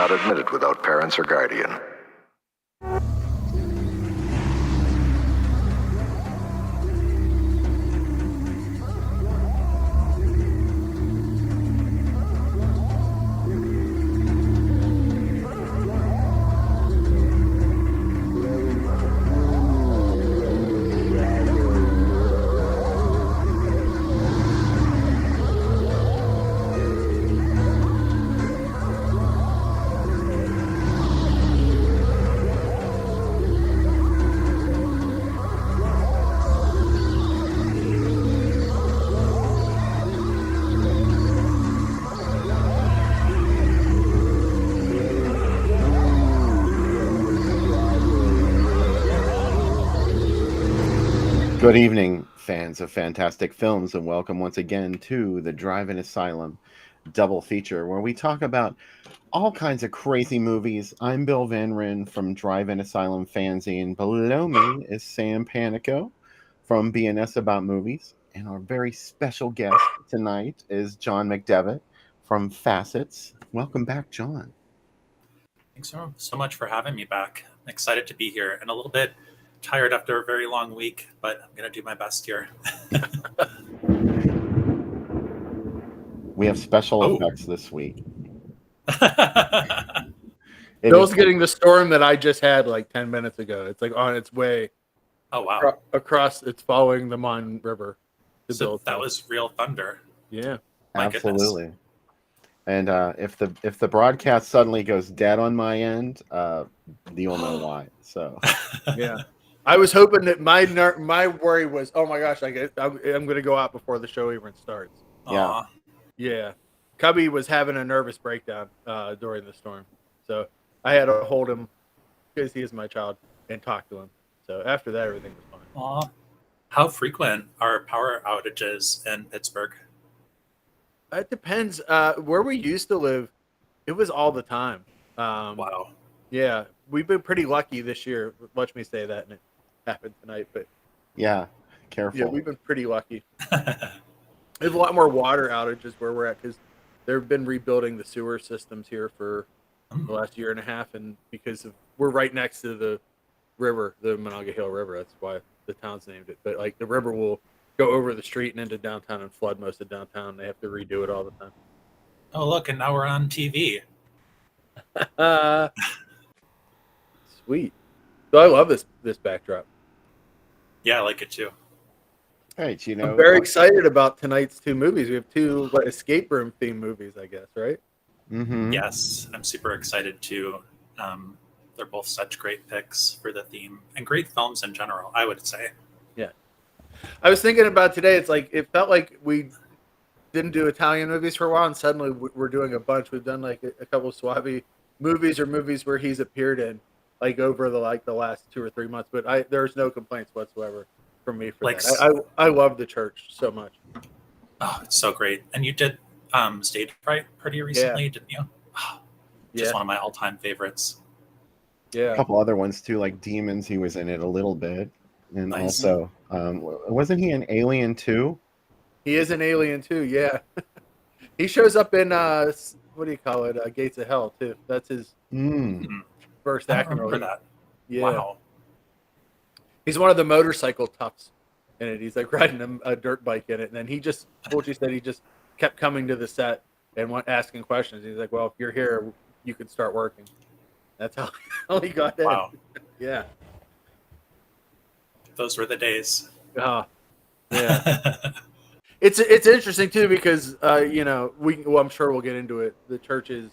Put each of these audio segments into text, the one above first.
not admitted without parents or guardian. Good evening, fans of fantastic films, and welcome once again to the Drive-In Asylum double feature, where we talk about all kinds of crazy movies. I'm Bill Van Ryn from Drive-In Asylum Fanzine. Below me is Sam Panico from BNS About Movies, and our very special guest tonight is John McDevitt from Facets. Welcome back, John. Thanks so much for having me back. I'm excited to be here and a little bit tired after a very long week, but I'm going to do my best here. We have special effects this week. Bill's getting the storm that I just had like 10 minutes ago. It's like on its way. Oh, wow. Across, it's following the Mon River. So that was real thunder. Yeah. Absolutely. Goodness. And if the broadcast suddenly goes dead on my end, you'll know why. So, yeah. I was hoping that my worry was, oh my gosh, I'm going to go out before the show even starts. Yeah. Yeah. Cubby was having a nervous breakdown during the storm. So I had to hold him because he is my child and talk to him. So after that, everything was fine. How frequent are power outages in Pittsburgh? It depends. Where we used to live, it was all the time. Wow. Yeah. We've been pretty lucky this year. Watch me say that, and it happened tonight. But yeah, careful. Yeah, we've been pretty lucky. There's a lot more water outages where we're at because they've been rebuilding the sewer systems here for the last year and a half, and because we're right next to the river, the Monongahela River. That's why the town's named it. But like the river will go over the street and into downtown and flood most of downtown. They have to redo it all the time. Oh, look, and now we're on TV. Sweet. So I love this backdrop. Yeah, I like it too. Right, I'm very excited about tonight's two movies. We have two escape room themed movies, I guess, right? Mm-hmm. Yes, I'm super excited too. They're both such great picks for the theme and great films in general, I would say. Yeah. I was thinking about today, it's like it felt like we didn't do Italian movies for a while, and suddenly we're doing a bunch. We've done like a couple of Suave movies or movies where he's appeared in like over the last 2 or 3 months, but there's no complaints whatsoever from me for that. I love The Church so much. Oh, it's so great. And you did Stage Fright pretty recently, didn't you? Oh, just one of my all-time favorites. Yeah. A couple other ones too, like Demons. He was in it a little bit, and Nice. Also, wasn't he in Alien 2? He is in Alien 2, yeah. He shows up in what do you call it? Gates of Hell too. That's his first acting role. That. Yeah. Wow. He's one of the motorcycle toughs in it. He's like riding a dirt bike in it, and then he just kept coming to the set and asking questions. He's like, "Well, if you're here, you can start working." That's how he got in. Wow. Yeah. Those were the days. Yeah. It's interesting too because I'm sure we'll get into it. The Church is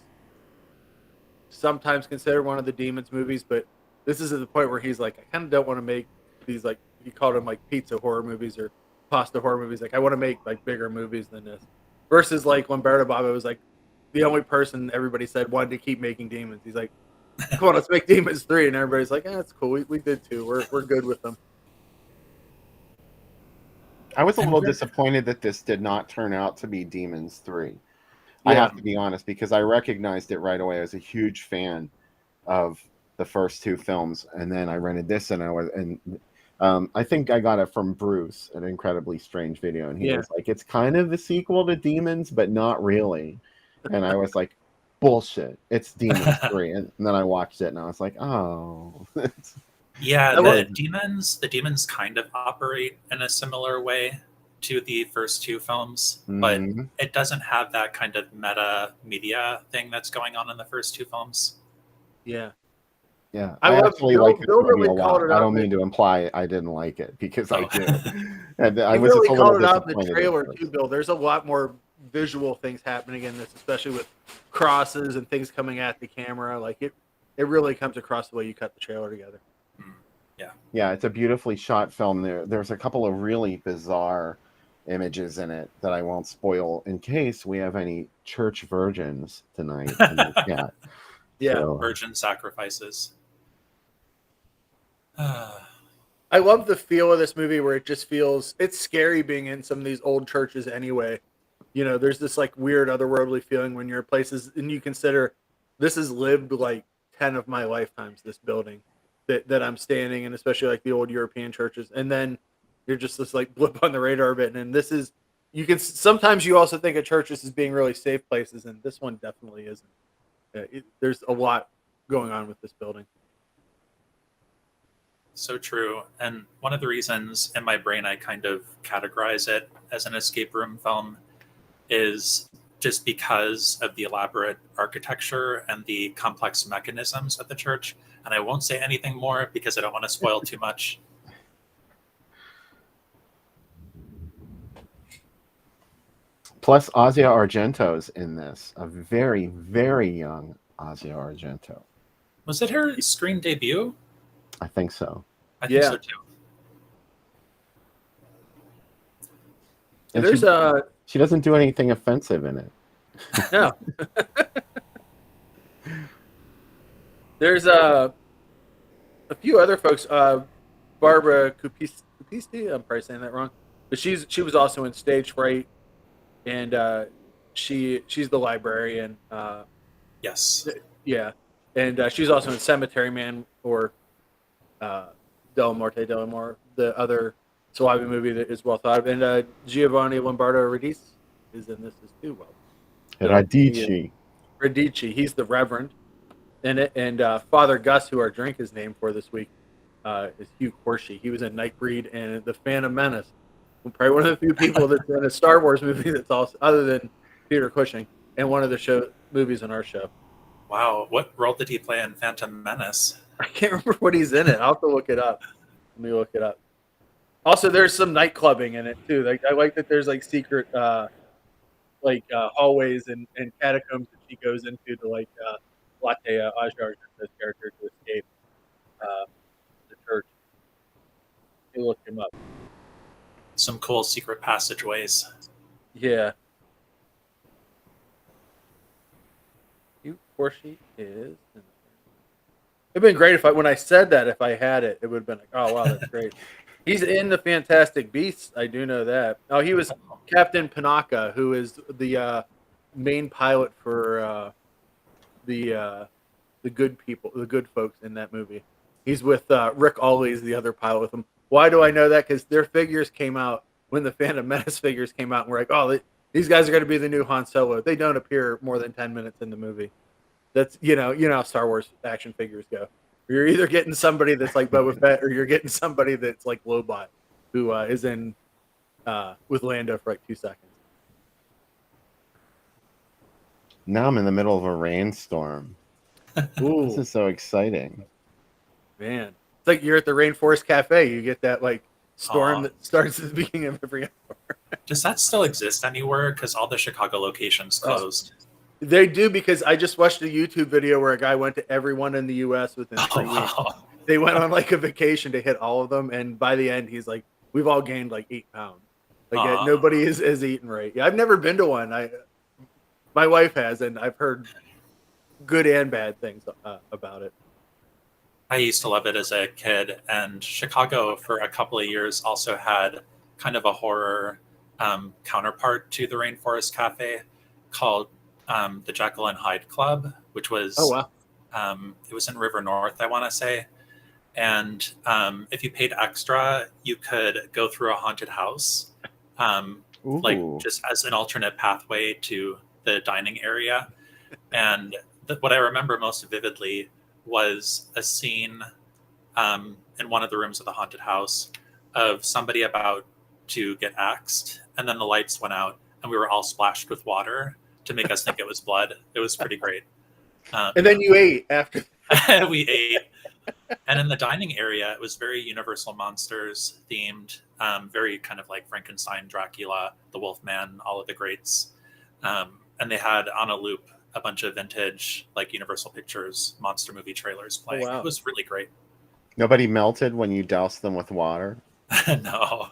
sometimes considered one of the Demons movies, but this is at the point where he's like, I kind of don't want to make these, like, he called them like pizza horror movies or pasta horror movies. Like, I want to make like bigger movies than this. Versus like Lamberto Bava was like the only person everybody said wanted to keep making Demons. He's like, come on, let's make Demons 3, and everybody's like, that's cool. We did 2. We're good with them. I was a little disappointed that this did not turn out to be Demons 3. I have to be honest, because I recognized it right away. I was a huge fan of the first 2 films, and then I rented this, and I think I got it from Bruce, an Incredibly Strange Video, and he was like, "It's kind of the sequel to Demons, but not really." And I was like, bullshit. It's Demons 3. And then I watched it and I was like, oh. Yeah, I the love- demons kind of operate in a similar way to the first two films, but Mhm. it doesn't have that kind of meta media thing that's going on in the first two films. Yeah. Yeah, I I love actually Bill- like this Bill movie really a called lot. it I out don't that- mean to imply I didn't like it because I Oh. do. And I You was really just a little called it out in the disappointed at trailer first. too, Bill. There's a lot more visual things happening in this, especially with crosses and things coming at the camera. Like it really comes across the way you cut the trailer together. Yeah, it's a beautifully shot film. There's a couple of really bizarre images in it that I won't spoil in case we have any church virgins tonight in the chat. Yeah. So, Virgin sacrifices. I love the feel of this movie where it just feels it's scary being in some of these old churches anyway. You know, there's this like weird otherworldly feeling when you're in places and you consider this has lived like 10 of my lifetimes, this building that I'm standing in, especially like the old European churches. And then you're just this like blip on the radar of it. And this is, you can sometimes you also think of churches as being really safe places, and this one definitely isn't. There's a lot going on with this building. So true. And one of the reasons in my brain I kind of categorize it as an escape room film is just because of the elaborate architecture and the complex mechanisms of the church. And I won't say anything more because I don't want to spoil too much. plus, Asia Argento's in this, a very, very young Asia Argento. Was it her screen debut? I think so. I think Yeah. so too. And There's she doesn't do anything offensive in it. no. There's a few other folks. Barbara Cupisti, I'm probably saying that wrong, but she was also in Stage Fright, and she's the librarian. Yes. Yeah, and she's also in Cemetery Man or Del Morte del Amor, the other Slavi movie that is well thought of. And Giovanni Lombardo Radice is in this as too. Well, Radici. Radici, he's the Reverend in it, and Father Gus, who our drink is named for this week, is Hugh Corshi. He was in Nightbreed and The Phantom Menace. Probably one of the few people that's in a Star Wars movie that's also, other than Peter Cushing, and one of the movies on our show. Wow. What role did he play in Phantom Menace? I can't remember what he's in it. I'll have to look it up. Let me look it up. Also, there's some night clubbing in it too. Like I like that there's like secret hallways and catacombs that she goes into to like Latte Aja Argento's character to escape the church. You look him up. Some cool secret passageways. Yeah. Of course she is. It'd been great when I said that, if I had it, it would have been like, oh wow, that's great. He's in the Fantastic Beasts. I do know that. Oh, he was Captain Panaka, who is the main pilot for the good people, the good folks in that movie. He's with Rick Always, the other pilot with him. Why do I know that? Because their figures came out when the Phantom Menace figures came out, and we're like, oh, these guys are going to be the new Han Solo. They don't appear more than 10 minutes in the movie. That's you know how Star Wars action figures go. You're either getting somebody that's like Boba Fett, or you're getting somebody that's like Lobot, who is in with Lando for like 2 seconds. Now I'm in the middle of a rainstorm. Ooh, This is so exciting. man, it's like you're at the Rainforest Cafe. You get that like storm Aw. that starts at the beginning of every hour. Does that still exist anywhere? Because all the Chicago locations closed. They do, because I just watched a YouTube video where a guy went to everyone in the U.S. within 3 weeks. wow. They went on like a vacation to hit all of them, and by the end, he's like, "We've all gained like 8 pounds. Like nobody is eating right." Yeah, I've never been to one. My wife has, and I've heard good and bad things about it. I used to love it as a kid, and Chicago for a couple of years also had kind of a horror counterpart to the Rainforest Cafe called the Jekyll and Hyde Club, which was it was in River North, I want to say. And if you paid extra, you could go through a haunted house, like Ooh. just as an alternate pathway to the dining area. And what I remember most vividly was a scene in one of the rooms of the haunted house of somebody about to get axed, and then the lights went out, and we were all splashed with water to make us think it was blood. It was pretty great. And then you ate after. We ate. And in the dining area, it was very Universal Monsters themed, very kind of like Frankenstein, Dracula, the Wolfman, all of the greats. And they had on a loop a bunch of vintage, like Universal Pictures monster movie trailers playing. Oh, wow. It was really great. Nobody melted when you doused them with water? No.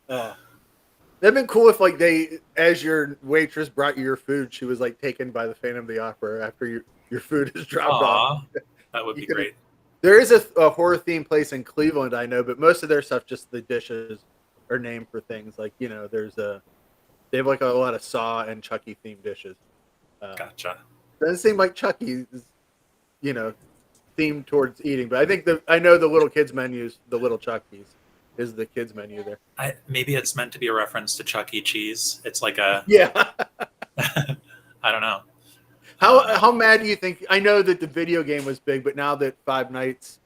That'd been cool if, like, they, as your waitress brought you your food, she was like taken by the Phantom of the Opera after your food is dropped off. That would be great. There is a horror themed place in Cleveland, I know, but most of their stuff, just the dishes are named for things. Like, you know, they have like a lot of Saw and Chucky themed dishes. Gotcha. Doesn't seem like Chucky is, you know, themed towards eating, but I know the little kids menus, the little Chuckies is the kids menu there. Maybe it's meant to be a reference to Chuck E. Cheese. It's like a Yeah. I don't know. How mad do you think? I know that the video game was big, but now that Five Nights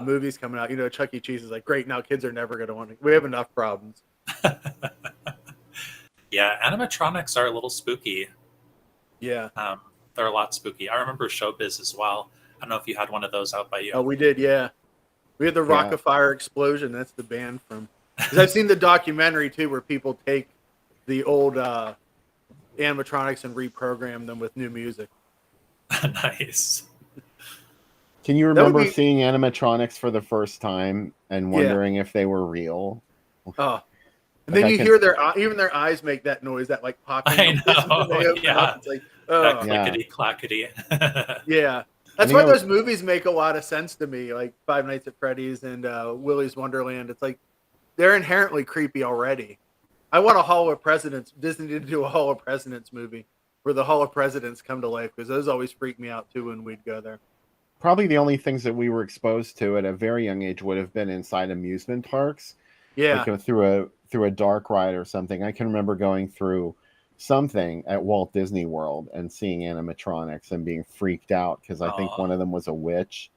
movie's coming out, you know, Chuck E. Cheese is like, great, now kids are never going to want to. We have enough problems. Yeah, animatronics are a little spooky. Yeah. They're a lot spooky. I remember Showbiz as well. I don't know if you had one of those out by you. Oh, we did, yeah. We had the Rock of Fire Explosion. That's the band from. Because I've seen the documentary too, where people take the old animatronics and reprogram them with new music. Nice. Can you remember seeing animatronics for the first time and wondering if they were real? Oh, and then you hear even their eyes make that noise, that like popping. I know. Yeah. It's like, that clickety clackety. Yeah. That's why those movies make a lot of sense to me, like Five Nights at Freddy's and Willy's Wonderland. It's like they're inherently creepy already. I want a Hall of Presidents. Disney to do a Hall of Presidents movie where the Hall of Presidents come to life, because those always freak me out too when we'd go there. Probably the only things that we were exposed to at a very young age would have been inside amusement parks. Yeah, like through a dark ride or something. I can remember going through something at Walt Disney World and seeing animatronics and being freaked out because I think one of them was a witch.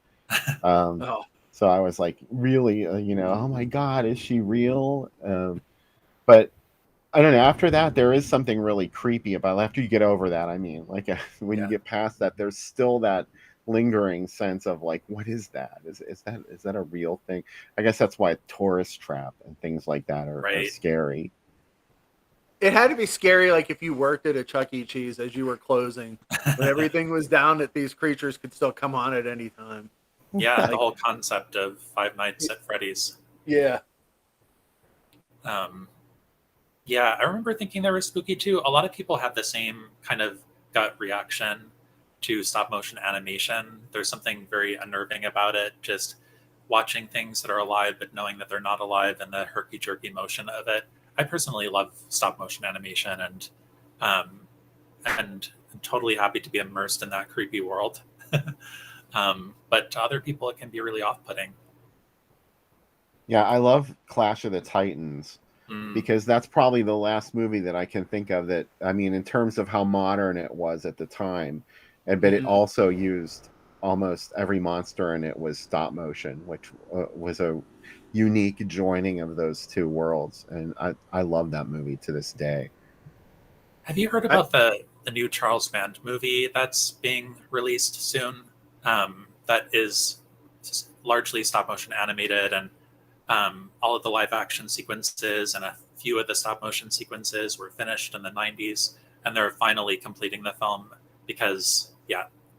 So I was like, really, oh my God, is she real? But I don't know. After that, there is something really creepy about it. After you get over that, I mean, like when you get past that, there's still that lingering sense of like, what is that? Is that a real thing? I guess that's why Tourist Trap and things like that are scary. It had to be scary, like if you worked at a Chuck E. Cheese as you were closing, when everything was down, that these creatures could still come on at any time. Yeah, the whole concept of Five Nights at Freddy's. Yeah. Yeah, I remember thinking they were spooky too. A lot of people had the same kind of gut reaction to stop motion animation. There's something very unnerving about it, just watching things that are alive but knowing that they're not alive and the herky-jerky motion of it. I personally love stop motion animation and I'm totally happy to be immersed in that creepy world. But to other people, it can be really off-putting. Yeah, I love Clash of the Titans because that's probably the last movie that I can think of that, I mean, in terms of how modern it was at the time, but it also used almost every monster in it was stop motion, which was a unique joining of those two worlds. And I love that movie to this day. Have you heard about the new Charles Band movie that's being released soon? That is largely stop motion animated, and all of the live action sequences and a few of the stop motion sequences were finished in the 90s, and they're finally completing the film because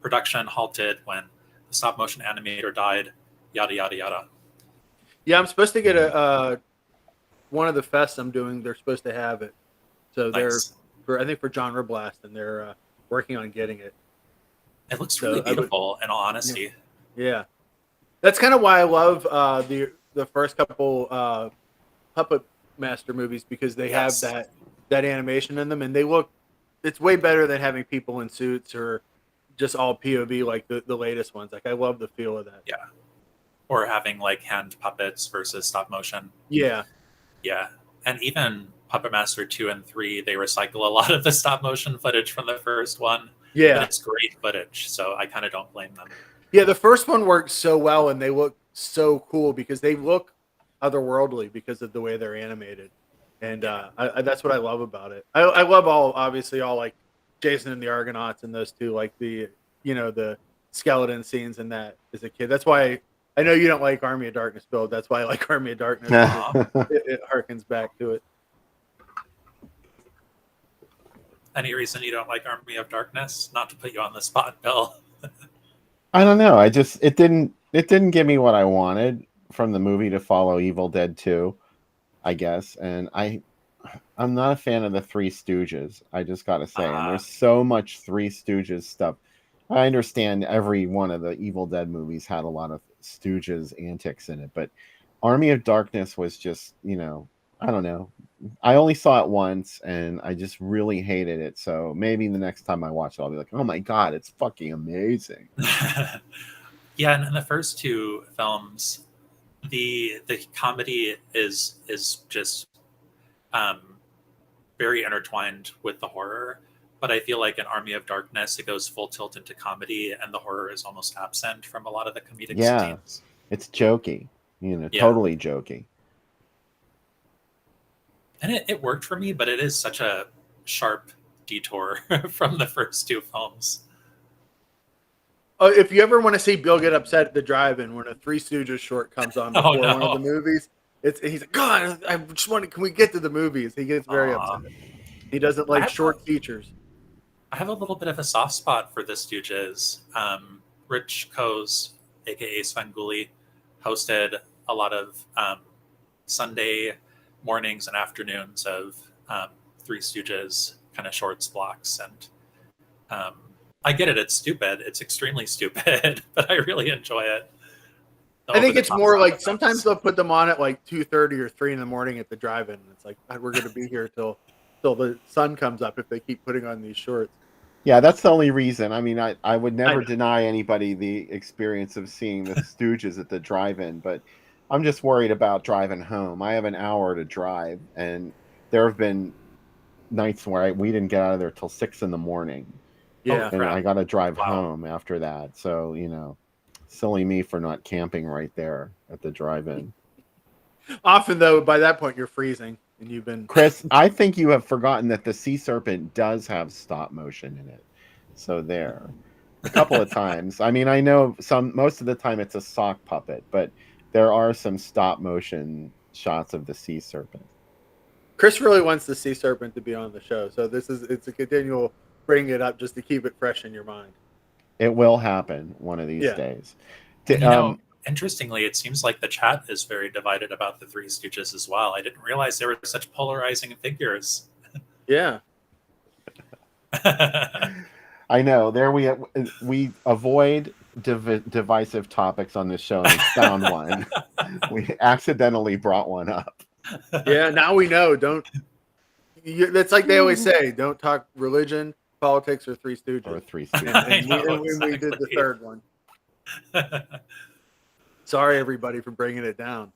production halted when the stop motion animator died, yada yada yada. Yeah, I'm supposed to get one of the fests I'm doing. They're supposed to have it, so Nice. I think for Genre Blast, and they're working on getting it. It looks really beautiful, in all honesty. Yeah, that's kind of why I love the first couple Puppet Master movies, because they have that animation in them, and it's way better than having people in suits or just all POV like the latest ones. Like, I love the feel of that. Yeah. Or having like hand puppets versus stop motion. Yeah. Yeah. And even Puppet Master 2 and 3, they recycle a lot of the stop motion footage from the first one. but Yeah. it's great footage, so I kind of don't blame them. Yeah, the first one works so well, and they look so cool because they look otherworldly because of the way they're animated, and that's what I love about it. I love obviously all like Jason and the Argonauts and those two, like the skeleton scenes in that as a kid. That's why I know you don't like Army of Darkness, Bill. That's why I like Army of Darkness. It harkens back to it. Any reason you don't like Army of Darkness? Not to put you on the spot, Bill. I don't know. It didn't give me what I wanted from the movie to follow Evil Dead 2, I guess. And I'm not a fan of the Three Stooges. I just got to say, and there's so much Three Stooges stuff. I understand every one of the Evil Dead movies had a lot of Stooges antics in it, but Army of Darkness was just, I don't know. I only saw it once, and I just really hated it. So maybe the next time I watch it, I'll be like, "Oh my god, it's fucking amazing!" Yeah, and in the first two films, the comedy is just very intertwined with the horror. But I feel like in Army of Darkness, it goes full tilt into comedy, and the horror is almost absent from a lot of the comedic scenes. It's jokey, totally jokey. And it worked for me, but it is such a sharp detour from the first two films. If you ever want to see Bill get upset at the drive-in when a Three Stooges short comes on before one of the movies, he's like, God, I just want can we get to the movies? He gets very upset. He doesn't like short features. I have a little bit of a soft spot for the Stooges. Rich Coase, aka Svengoolie, hosted a lot of Sunday mornings and afternoons of Three Stooges kind of shorts blocks, and I get it. It's stupid. It's extremely stupid, but I really enjoy it. I think it's more like sometimes they'll put them on at like 2:30 or 3 in the morning at the drive-in. It's like, God, we're going to be here till the sun comes up if they keep putting on these shorts. Yeah, that's the only reason. I mean, I would never deny anybody the experience of seeing the Stooges at the drive-in, but I'm just worried about driving home. I have an hour to drive, and there have been nights where we didn't get out of there till 6 in the morning. Yeah, and I got to drive home after that. So, silly me for not camping right there at the drive-in. Often, though, by that point, you're freezing, and you've been... Chris, I think you have forgotten that the Sea Serpent does have stop motion in it. So there. A couple of times. I mean, I know most of the time it's a sock puppet, but there are some stop motion shots of the Sea Serpent. Chris really wants the Sea Serpent to be on the show, so it's a continual bring it up just to keep it fresh in your mind. It will happen one of these days. Interestingly, it seems like the chat is very divided about the Three Stooges as well. I didn't realize they were such polarizing figures. Yeah. I know. There we avoid divisive topics on this show, and we found one. We accidentally brought one up. Yeah, now we know. That's like they always say, don't talk religion, politics, or Three Stooges. Or Three Stooges. We did the third one. Sorry, everybody, for bringing it down.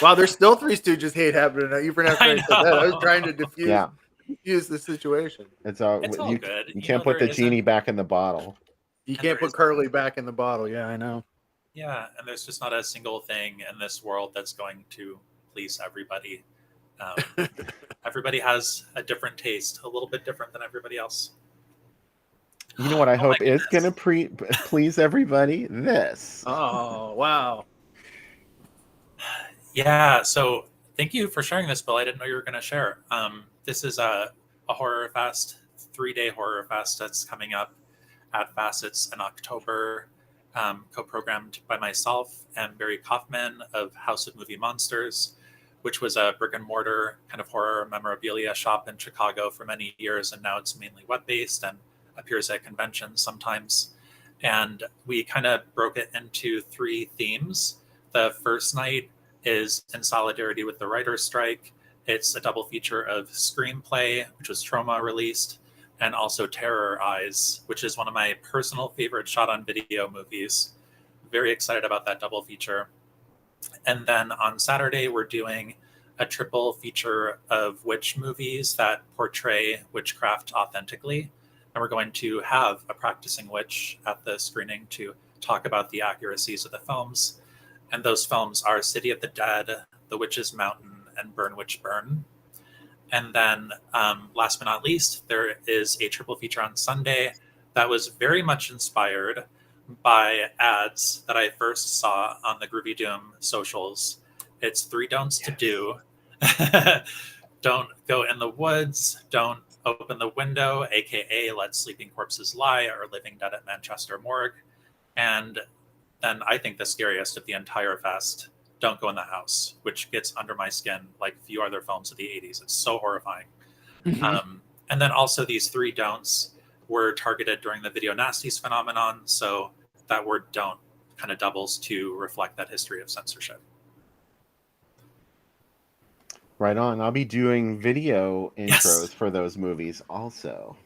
Wow, there's still Three Stooges hate happening. You pronounced that. I was trying to diffuse the situation. It's all good. You can't put the genie back in the bottle. You can't put Curly back in the bottle. Yeah, I know. Yeah, and there's just not a single thing in this world that's going to please everybody. Everybody has a different taste, a little bit different than everybody else. You know what I hope is going to please everybody? This. Oh, wow. Yeah, so thank you for sharing this, Bill. I didn't know you were going to share. This is a horror fest, 3-day horror fest that's coming up at Facets in October, co-programmed by myself and Barry Kaufman of House of Movie Monsters, which was a brick and mortar kind of horror memorabilia shop in Chicago for many years, and now it's mainly web-based and appears at conventions sometimes. And we kind of broke it into 3 themes. The first night is in solidarity with the writer's strike. It's a double feature of Screenplay, which was Troma released, and also Terror Eyes, which is one of my personal favorite shot-on-video movies. Very excited about that double feature. And then on Saturday, we're doing a triple feature of witch movies that portray witchcraft authentically. And we're going to have a practicing witch at the screening to talk about the accuracies of the films. And those films are City of the Dead, The Witch's Mountain, and Burn Witch Burn. And then last but not least, there is a triple feature on Sunday that was very much inspired by ads that I first saw on the Groovy Doom socials. It's 3 don'ts to do. Don't go in the woods. Don't open the window, aka let sleeping corpses lie, or living dead at Manchester morgue. And then I think the scariest of the entire fest, don't go in the house, which gets under my skin like few other films of the 80s. It's so horrifying. And then also these 3 don'ts were targeted during the video nasties phenomenon. So that word don't kind of doubles to reflect that history of censorship. Right on. I'll be doing video intros Yes. for those movies also.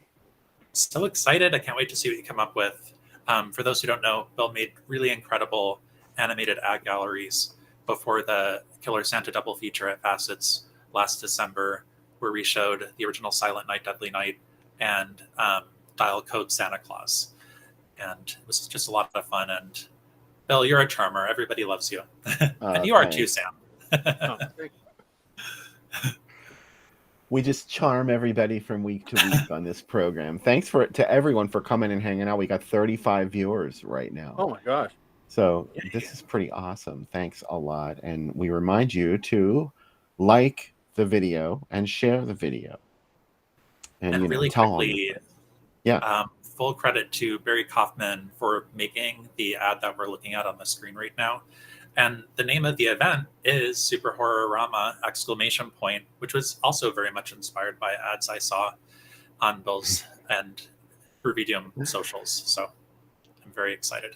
So excited. I can't wait to see what you come up with. For those who don't know, Bill made really incredible animated ad galleries before the Killer Santa double feature at Facets last December, where we showed the original Silent Night, Deadly Night and Dial Code Santa Claus. And it was just a lot of fun. And Bill, you're a charmer. Everybody loves you. And you are too, Sam. Oh, great. We just charm everybody from week to week on this program. Thanks to everyone for coming and hanging out. We got 35 viewers right now. Oh my gosh. So this is pretty awesome. Thanks a lot. And we remind you to like the video and share the video. And really quickly, full credit to Barry Kaufman for making the ad that we're looking at on the screen right now. And the name of the event is Super Horrorama ! Which was also very much inspired by ads I saw on Bill's and Groovy Doom socials. So I'm very excited.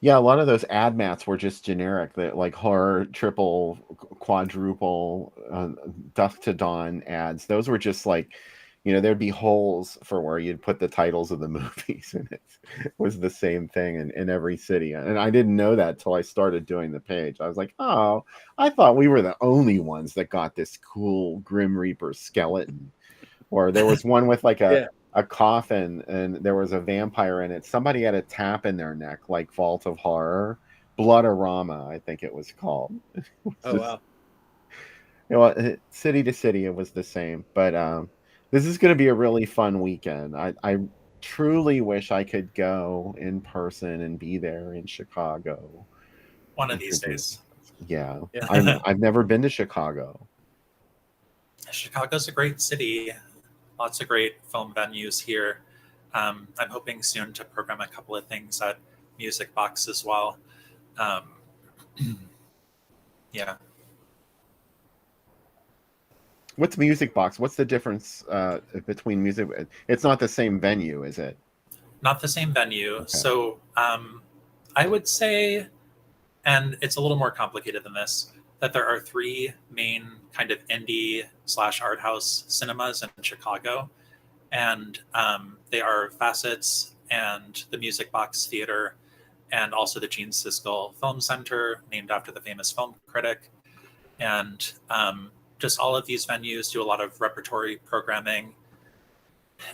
Yeah, a lot of those ad mats were just generic, that like horror, triple, quadruple, dusk to dawn ads. Those were just like, there'd be holes for where you'd put the titles of the movies, and it was the same thing in every city. And I didn't know that till I started doing the page. I was like, oh, I thought we were the only ones that got this cool Grim Reaper skeleton. Or there was one with like a coffin, and there was a vampire in it. Somebody had a tap in their neck, like Vault of Horror. Bloodorama, I think it was called. Oh, wow. City to city, it was the same. But this is going to be a really fun weekend. I truly wish I could go in person and be there in Chicago. One of these days. Yeah. I've never been to Chicago. Chicago's a great city. Lots of great film venues here. I'm hoping soon to program a couple of things at Music Box as well. Yeah. What's Music Box? What's the difference between music? It's not the same venue, is it? Not the same venue. Okay. So I would say, and it's a little more complicated than this, that there are 3 main kind of indie / art house cinemas in Chicago. And they are Facets and the Music Box Theater, and also the Gene Siskel Film Center, named after the famous film critic. And just all of these venues do a lot of repertory programming.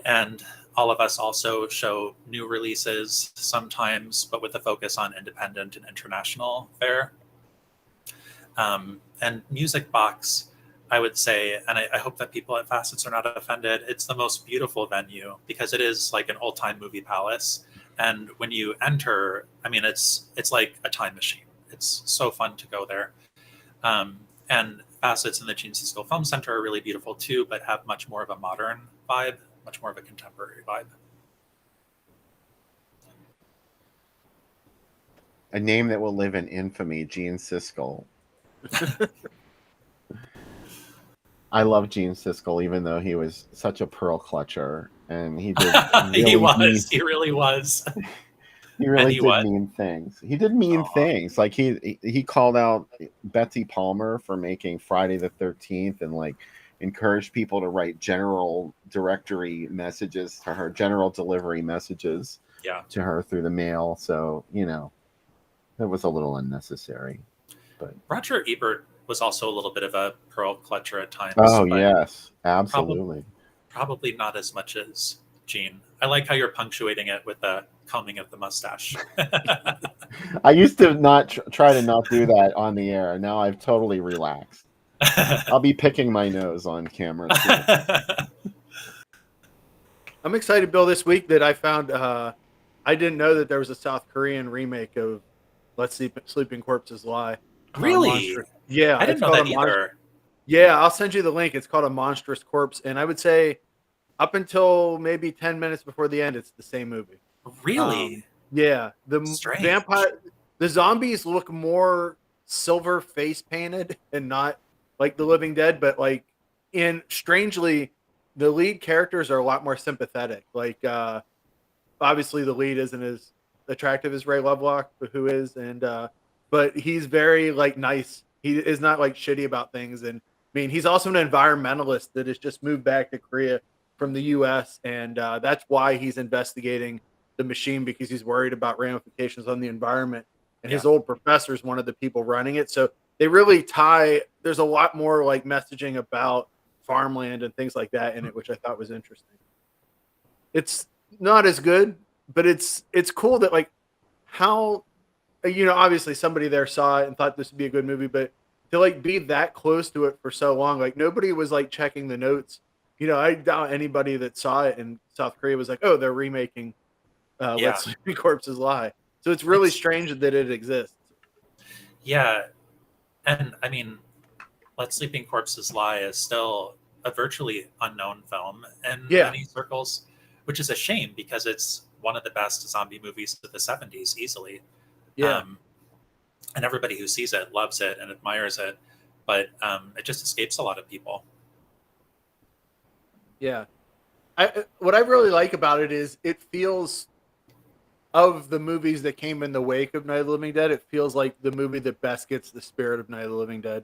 And all of us also show new releases sometimes, but with a focus on independent and international fare. And Music Box, I would say, and I hope that people at Facets are not offended, it's the most beautiful venue because it is like an old-time movie palace. And when you enter, I mean, it's like a time machine. It's so fun to go there. And Facets and the Gene Siskel Film Center are really beautiful too, but have much more of a modern vibe, much more of a contemporary vibe. A name that will live in infamy, Gene Siskel. I love Gene Siskel, even though he was such a pearl clutcher, and he did. He really was. He really did mean things. He did mean things. Like he called out Betsy Palmer for making Friday the 13th, and like encouraged people to write general directory messages to her, general delivery messages to her through the mail. So it was a little unnecessary. But Roger Ebert was also a little bit of a pearl clutcher at times. Oh, but yes, absolutely. probably not as much as Gene. I like how you're punctuating it with the combing of the mustache. I used to not try to not do that on the air. Now I've totally relaxed. I'll be picking my nose on camera too. I'm excited, Bill, this week that I found I didn't know that there was a South Korean remake of Sleeping Corpses Lie. Really? Yeah, I didn't know that either. Yeah, I'll send you the link. It's called A Monstrous Corpse, and I would say up until maybe 10 minutes before the end, it's the same movie. Really? Yeah, Strange. the zombies look more silver face painted and not like the Living Dead, but like strangely, the lead characters are a lot more sympathetic. Like obviously the lead isn't as attractive as Ray Lovelock, who is, and but he's very like nice. He is not like shitty about things, and I mean he's also an environmentalist that has just moved back to Korea from the U.S. and that's why he's investigating the machine, because he's worried about ramifications on the environment. And his old professor is one of the people running it, so they really tie. There's a lot more like messaging about farmland and things like that in it, which I thought was interesting. It's not as good, but it's cool that like how obviously somebody there saw it and thought this would be a good movie, but to like be that close to it for so long, like nobody was like checking the notes. I doubt anybody that saw it in South Korea was like, oh, they're remaking Let Sleeping Corpses Lie. So it's really strange that it exists. Yeah. And I mean, Let Sleeping Corpses Lie is still a virtually unknown film in many circles, which is a shame because it's one of the best zombie movies of the 70s, easily. Yeah. And everybody who sees it loves it and admires it, but it just escapes a lot of people. Yeah. What I really like about it is it feels, of the movies that came in the wake of Night of the Living Dead, it feels like the movie that best gets the spirit of Night of the Living Dead.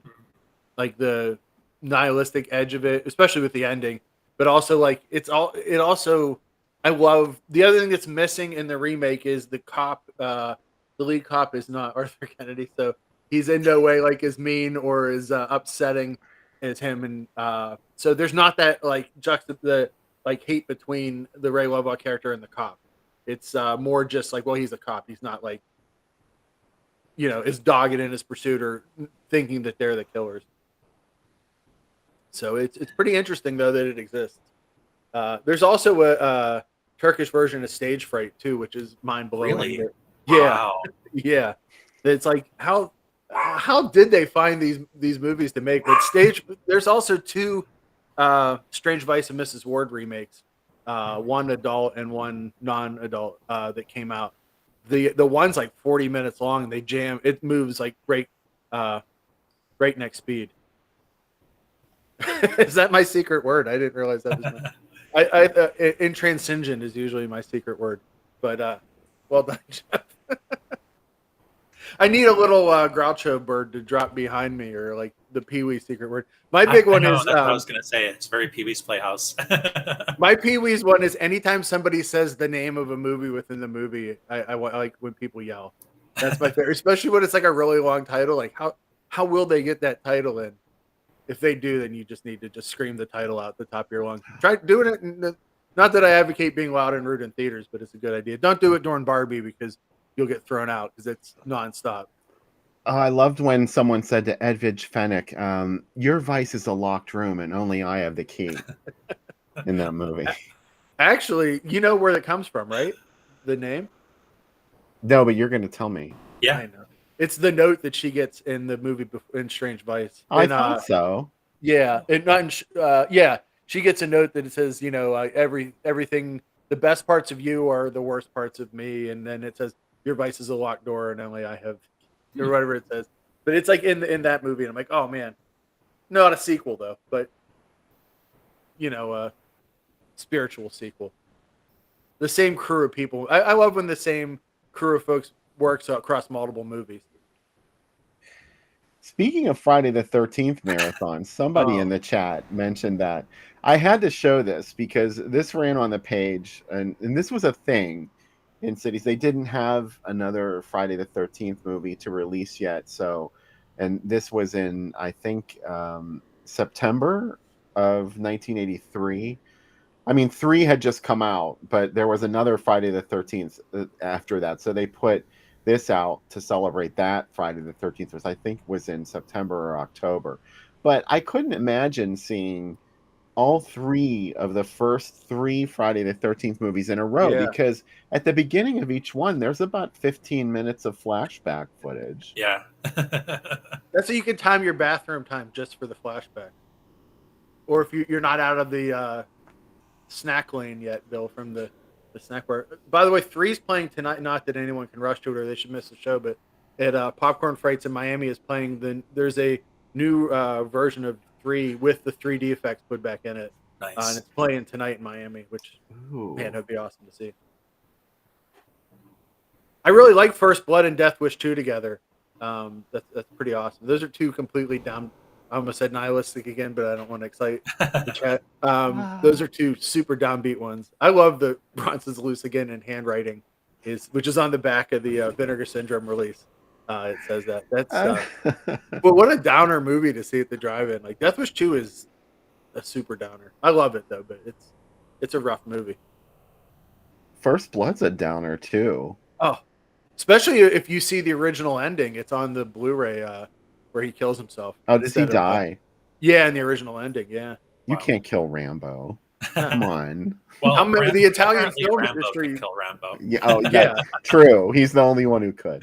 Like the nihilistic edge of it, especially with the ending, but also like I love the other thing that's missing in the remake is the cop. The lead cop is not Arthur Kennedy, so he's in no way like as mean or as upsetting as him, and so there's not that like the like hate between the Ray Lovelock character and the cop. It's more just like, well, he's a cop. He's not like, is dogged in his pursuit or thinking that they're the killers. So it's pretty interesting though that it exists. There's also a Turkish version of Stage Fright too, which is mind blowing. Really? Yeah, Wow. yeah. It's like how did they find these movies to make? But there's also two Strange Vice and Mrs. Ward remakes, one adult and one non-adult that came out. The one's like 40 minutes long, and it moves like breakneck speed. Is that my secret word? I didn't realize that was intransigent is usually my secret word, but well done, Jeff. I need a little Groucho bird to drop behind me, or like the Pee-wee secret word. My big one is that's what I was going to say. It's very Pee-wee's Playhouse. My Pee-wee's one is anytime somebody says the name of a movie within the movie, I like when people yell. That's my favorite, especially when it's like a really long title. Like how will they get that title in? If they do, then you just need to just scream the title out the top of your lungs. Try doing it. Not that I advocate being loud and rude in theaters, but it's a good idea. Don't do it during Barbie because you'll get thrown out because it's nonstop. Oh, I loved when someone said to Edwidge Fenwick, your vice is a locked room and only I have the key in that movie. Actually, you know where that comes from, right? The name? No, but you're going to tell me. Yeah. I know. It's the note that she gets in the movie in Strange Vice. I thought so. Yeah. And not she gets a note that it says, everything, the best parts of you are the worst parts of me. And then it says, your vice is a locked door and only I have, or whatever it says. But it's like in that movie. And I'm like, oh man, not a sequel though, but a spiritual sequel. The same crew of people. I love when the same crew of folks works across multiple movies. Speaking of Friday the 13th marathon, somebody in the chat mentioned that. I had to show this because this ran on the page, and this was a thing in cities. They didn't have another Friday the 13th movie to release yet, so and this was in, I think, September of 1983. I mean, 3 had just come out, but there was another Friday the 13th after that. So they put this out to celebrate that Friday the 13th, which I think was in September or October. But I couldn't imagine seeing all 3 of the first 3 Friday the 13th movies in a row, Yeah. because at the beginning of each one, there's about 15 minutes of flashback footage. Yeah. That's so you can time your bathroom time just for the flashback. Or if you're not out of the snack lane yet, Bill, from the snack bar. By the way, 3's playing tonight. Not that anyone can rush to it or they should miss the show, but at Popcorn Frights in Miami is playing. There's a new version of 3 with the 3D effects put back in it. Nice. And it's playing tonight in Miami, which, Ooh. man, that'd be awesome to see. I really like First Blood and Death Wish 2 together. That's pretty awesome. Those are 2 completely down. I almost said nihilistic again, but I don't want to excite the chat. Those are 2 super downbeat ones. I love the Bronson's Loose Again in handwriting, which is on the back of the Vinegar Syndrome release. It says that. But what a downer movie to see at the drive-in. Like Death Wish 2 is a super downer. I love it though, but it's a rough movie. First Blood's a downer too. Oh, especially if you see the original ending. It's on the Blu-ray where he kills himself. Oh, does he die? Yeah, in the original ending. Yeah. You can't kill Rambo. Come on. Well, the Italian film Rambo industry can kill Rambo. Yeah, oh, yeah. True. He's the only one who could.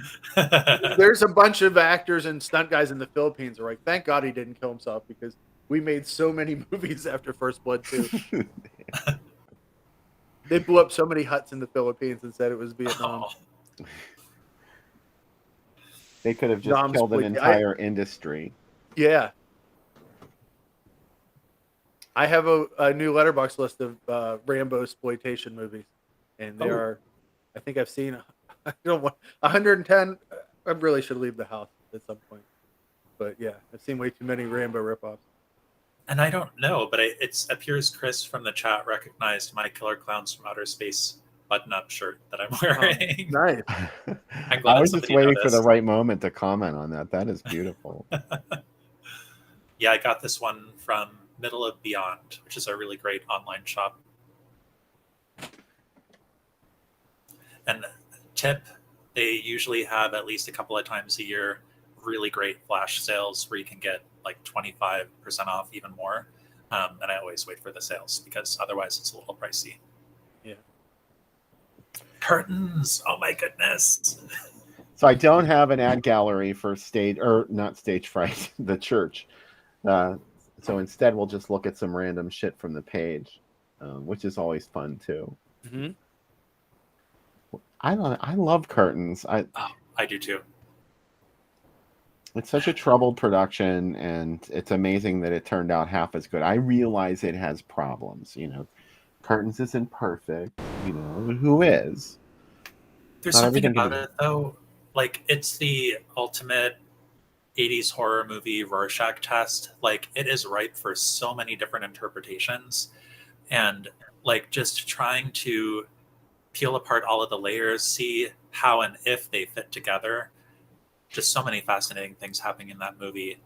There's a bunch of actors and stunt guys in the Philippines who are like, thank God he didn't kill himself because we made so many movies after First Blood 2. They blew up so many huts in the Philippines and said it was Vietnam. Oh. They could have just killed an entire industry. Yeah. I have a new letterbox list of Rambo exploitation movies, and there are, I think I've seen, 110. I really should leave the house at some point, but yeah, I've seen way too many Rambo ripoffs. And I don't know, but it appears Chris from the chat recognized my Killer Clowns from Outer Space button-up shirt that I'm wearing. Oh, nice. I was just waiting for the right moment to comment on that. That is beautiful. Yeah, I got this one from Middle of Beyond, which is a really great online shop. And tip, they usually have at least a couple of times a year really great flash sales where you can get like 25% off, even more. And I always wait for the sales because otherwise it's a little pricey. Yeah. Curtains. Oh my goodness. So I don't have an ad gallery for not stage fright, the church. So instead we'll just look at some random shit from the page, which is always fun too. Mm-hmm. I love Curtains. I do too. It's such a troubled production, and it's amazing that it turned out half as good. I realize it has problems. Curtains isn't perfect. Who is? There's something about it though. Like it's the ultimate 80s horror movie Rorschach test. Like it is ripe for so many different interpretations, and like just trying to peel apart all of the layers, see how and if they fit together. Just so many fascinating things happening in that movie.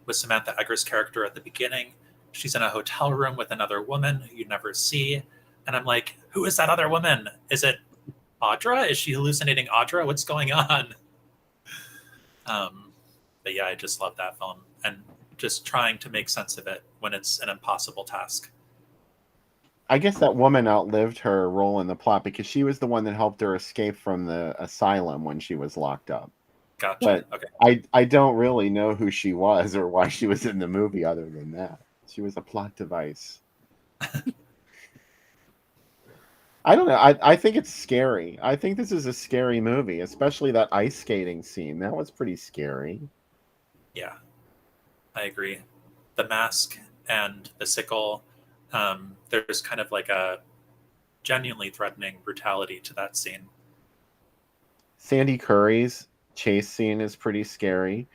With Samantha Egger's character at the beginning, she's in a hotel room with another woman who you never see, and I'm like, who is that other woman? Is it Audra? Is she hallucinating Audra? What's going on? But yeah, I just love that film, and just trying to make sense of it when it's an impossible task. I guess that woman outlived her role in the plot because she was the one that helped her escape from the asylum when she was locked up. Gotcha. But okay. I don't really know who she was or why she was in the movie other than that. She was a plot device. I don't know. I think it's scary. I think this is a scary movie, especially that ice skating scene. That was pretty scary. Yeah, I agree. The mask and the sickle, there's kind of like a genuinely threatening brutality to that scene. Sandy Curry's chase scene is pretty scary,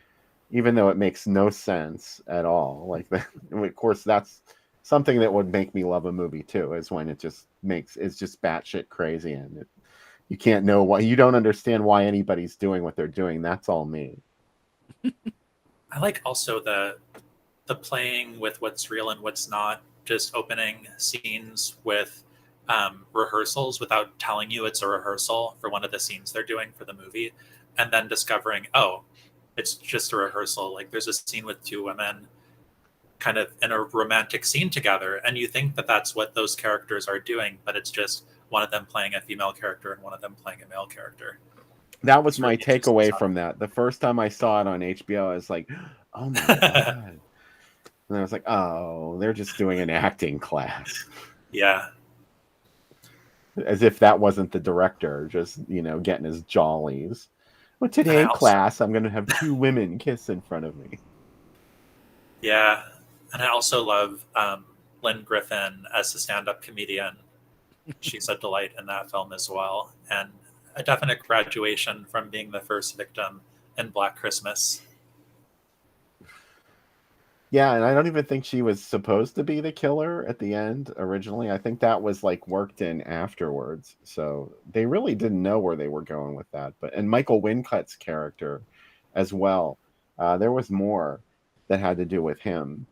even though it makes no sense at all. Like, of course, that's something that would make me love a movie too, is when it's just batshit crazy and you can't know why, you don't understand why anybody's doing what they're doing. That's all me. I like also the playing with what's real and what's not, just opening scenes with rehearsals without telling you it's a rehearsal for one of the scenes they're doing for the movie, and then discovering, oh, it's just a rehearsal. Like there's a scene with two women kind of in a romantic scene together, and you think that that's what those characters are doing, but it's just one of them playing a female character and one of them playing a male character. That was It's my really interesting takeaway stuff. from that. The first time I saw it on HBO, I was like, oh my God. And I was like, oh, they're just doing an acting class. Yeah. As if that wasn't the director, just, you know, getting his jollies. Well, today And I also- class, I'm going to have two women kiss in front of me. Yeah. And I also love Lynn Griffin as a stand-up comedian. She's a delight in that film as well. And a definite graduation from being the first victim in Black Christmas. Yeah, and I don't even think she was supposed to be the killer at the end originally. I think that was like worked in afterwards. So they really didn't know where they were going with that. And Michael Wincott's character as well. There was more that had to do with him.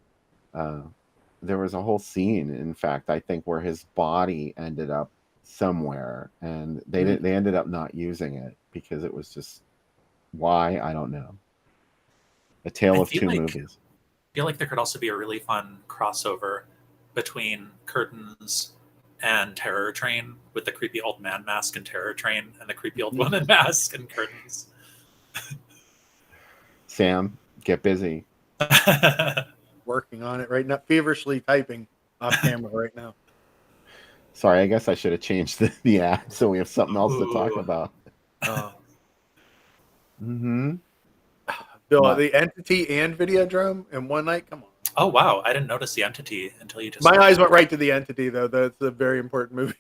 There was a whole scene, in fact, I think, where his body ended up somewhere, and they ended up not using it because it was just why, I don't know. A tale of two movies. I feel like there could also be a really fun crossover between Curtains and Terror Train, with the creepy old man mask in Terror Train and the creepy old woman mask in Curtains. Sam, get busy. Working on it right now, feverishly typing off camera right now. Sorry, I guess I should have changed the ad so we have something else to talk about. Mm-hmm. Bill, What? the Entity and Videodrome in one night? Come on. Oh, wow. I didn't notice the Entity until you just... My eyes went right to the Entity, though. That's a very important movie.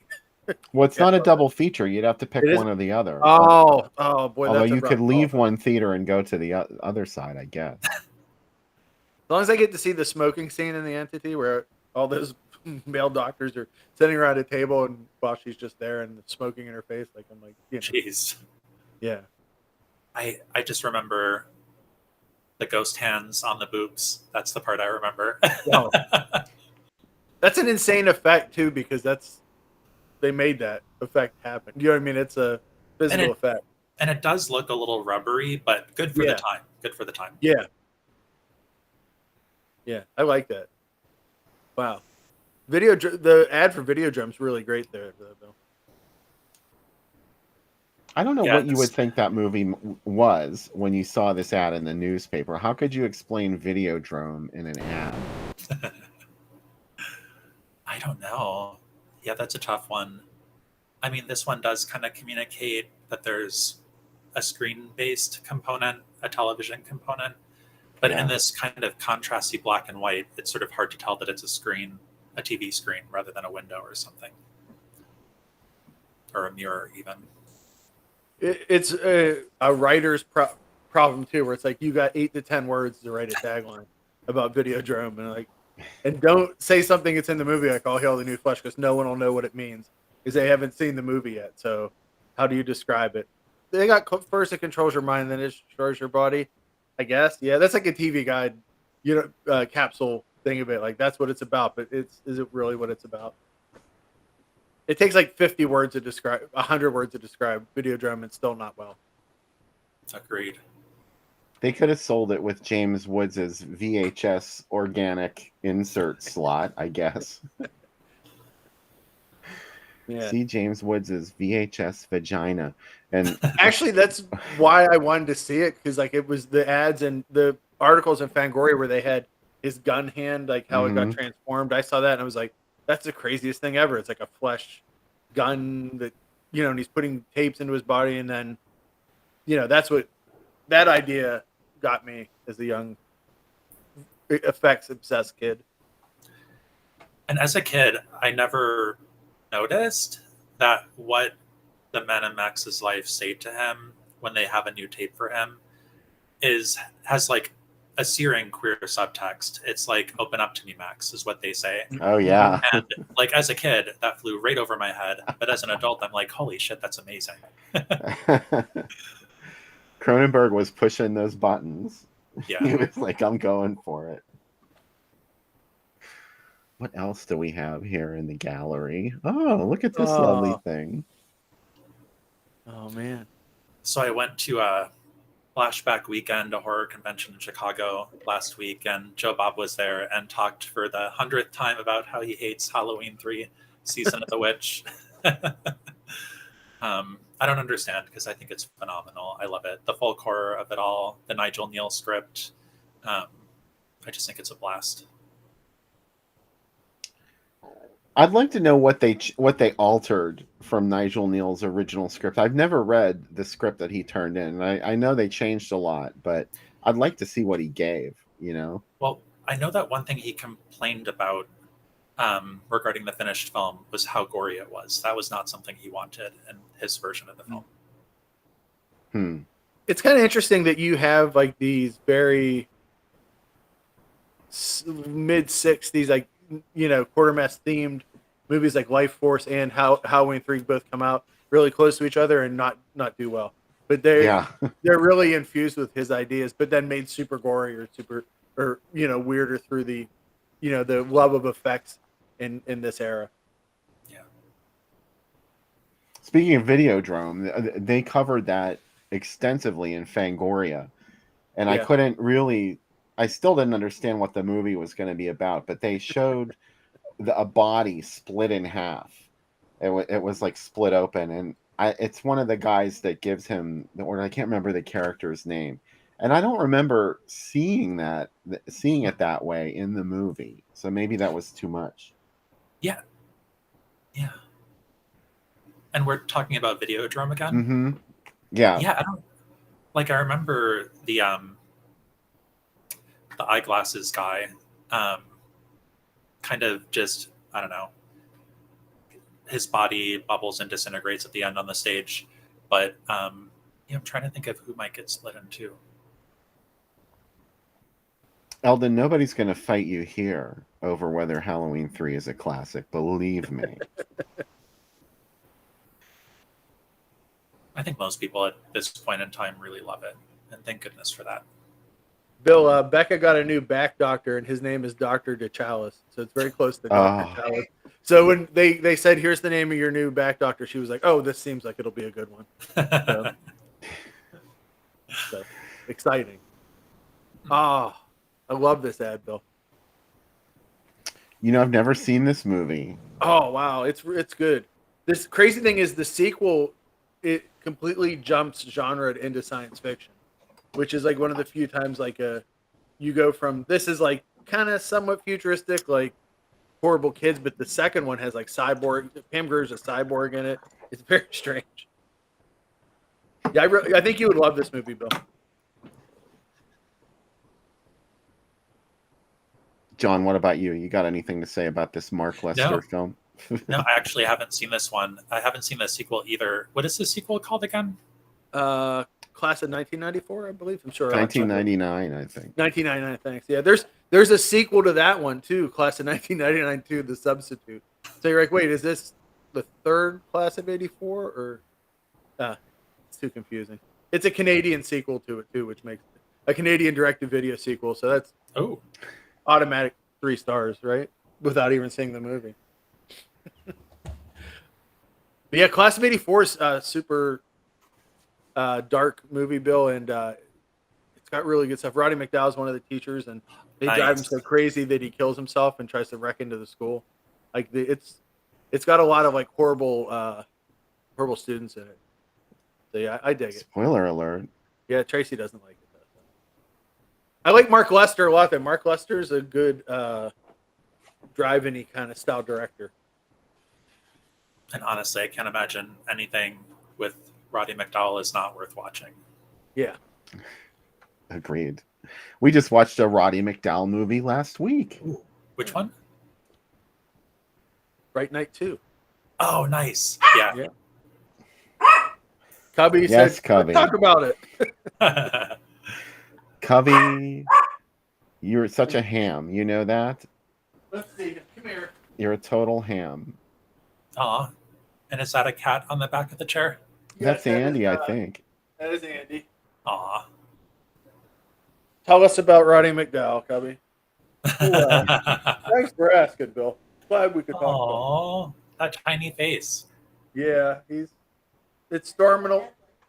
Well, it's not a double feature. You'd have to pick It is- one or the other. Oh boy. Although That's a you rough could leave call. one theater and go to the other side, I guess. As long as I get to see the smoking scene in the Entity where all those male doctors are sitting around a table and while she's just there and smoking in her face, like I'm like, you know, Jeez. yeah. I just remember the ghost hands on the boobs. That's the part I remember. Wow. That's an insane effect too, because they made that effect happen. You know what I mean? It's a physical effect. And it does look a little rubbery, but good for the time. Good for the time. Yeah. Yeah, I like that. Wow. The ad for Videodrome's really great there, though. I don't know what you would think that movie was when you saw this ad in the newspaper. How could you explain Videodrome in an ad? I don't know. Yeah, that's a tough one. I mean, this one does kind of communicate that there's a screen-based component, a television component. But in this kind of contrasty black and white, it's sort of hard to tell that it's a screen, a TV screen, rather than a window or something. Or a mirror, even. It's a writer's problem, too, where it's like you got 8 to 10 words to write a tagline about Videodrome. And don't say something that's in the movie like, All Hail the New Flesh, because no one will know what it means, because they haven't seen the movie yet. So how do you describe it? They got first it controls your mind, then it destroys your body. I guess, yeah, that's like a TV guide, capsule thing of it. Like that's what it's about, but is it really what it's about? It takes like 50 words to describe, 100 words to describe Videodrome, and still not well. Agreed. They could have sold it with James Woods' VHS organic insert slot, I guess. Yeah. See James Woods' VHS vagina. And actually, that's why I wanted to see it, because like it was the ads and the articles in Fangoria where they had his gun hand, like how it got transformed. I saw that and I was like, that's the craziest thing ever. It's like a flesh gun that, and he's putting tapes into his body, and then, that's what that idea got me as a young effects obsessed kid. And as a kid, I never noticed that what the men in Max's life say to him when they have a new tape for him has like a searing queer subtext. It's like, open up to me, Max, is what they say. Oh yeah. And like as a kid, that flew right over my head. But as an adult, I'm like, holy shit, that's amazing. Cronenberg was pushing those buttons. He Yeah. was like, I'm going for it. What else do we have here in the gallery? Oh, look at this lovely thing. Oh man. So I went to a Flashback Weekend, a horror convention in Chicago last week, and Joe Bob was there and talked for the 100th time about how he hates Halloween 3 Season of the Witch. I don't understand because I think it's phenomenal. I love it. The folk horror of it all, the Nigel Neal script. I just think it's a blast. I'd like to know what they altered from Nigel Neal's original script. I've never read the script that he turned in. I know they changed a lot, but I'd like to see what he gave, you know? Well, I know that one thing he complained about regarding the finished film was how gory it was. That was not something he wanted in his version of the film. It's kind of interesting that you have like these very mid 60s, like, you know, quartermass themed movies like Life Force and Halloween 3 both come out really close to each other and not do well. But they're really infused with his ideas, but then made super gory or you know, weirder through the, you know, the love of effects in this era. Yeah. Speaking of Videodrome, they covered that extensively in Fangoria. And I still didn't understand what the movie was going to be about, but they showed a body split in half. It was like split open, and it's one of the guys that gives him, or I can't remember the character's name, and I don't remember seeing it that way in the movie. So maybe that was too much. Yeah. And we're talking about Videodrome again. Mm-hmm. Yeah. Yeah, I remember the eyeglasses guy, kind of just, I don't know, his body bubbles and disintegrates at the end on the stage. But I'm trying to think of who might get split in two. Eldon, nobody's going to fight you here over whether Halloween 3 is a classic. Believe me. I think most people at this point in time really love it, and thank goodness for that. Bill, Becca got a new back doctor, and his name is Dr. DeChalis, so it's very close to Dr. Chalice. So when they said, here's the name of your new back doctor, she was like, oh, this seems like it'll be a good one. So exciting. I love this ad, Bill. You know, I've never seen this movie. Oh, wow. It's good. This crazy thing is the sequel, it completely jumps genre into science fiction, which is like one of the few times like you go from, this is like kind of somewhat futuristic, like Horrible Kids, but the second one has like cyborg, Pam Grier's a cyborg in it. It's very strange. Yeah, I think you would love this movie, Bill. John, what about you? You got anything to say about this Mark Lester film? No, I actually haven't seen this one. I haven't seen the sequel either. What is the sequel called again? Class of 1994, I believe. I'm sure. 1999, I think. 1999, thanks. Yeah, there's a sequel to that one too, Class of 1999 2, The Substitute. So you're like, wait, is this the third Class of 84 or? It's too confusing. It's a Canadian sequel to it too, which makes a Canadian direct-to-video sequel. So that's automatic 3 stars, right? Without even seeing the movie. But yeah, Class of 84 is super dark movie, Bill, and it's got really good stuff. Roddy McDowell is one of the teachers, and they drive him so crazy that he kills himself and tries to wreck into the school. Like it's got a lot of like horrible students in it. So yeah, I dig it. Spoiler alert. Yeah, Tracy doesn't like it. I like Mark Lester a lot. Though Mark Lester is a good drive-in-y kind of style director. And honestly, I can't imagine anything with Roddy McDowell is not worth watching. Yeah. Agreed. We just watched a Roddy McDowell movie last week. Ooh. Which one? Fright Night 2. Oh, nice. Yeah. Cubby says, Cubby. Let's talk about it. Cubby, you're such a ham. You know that? Let's see. Come here. You're a total ham. Aw. And is that a cat on the back of the chair? That's Andy, I think. That is Andy. Aw. Tell us about Roddy McDowell, Cubby. Thanks for asking, Bill. Glad we could talk about Oh, that tiny face. it. Yeah, it's storming.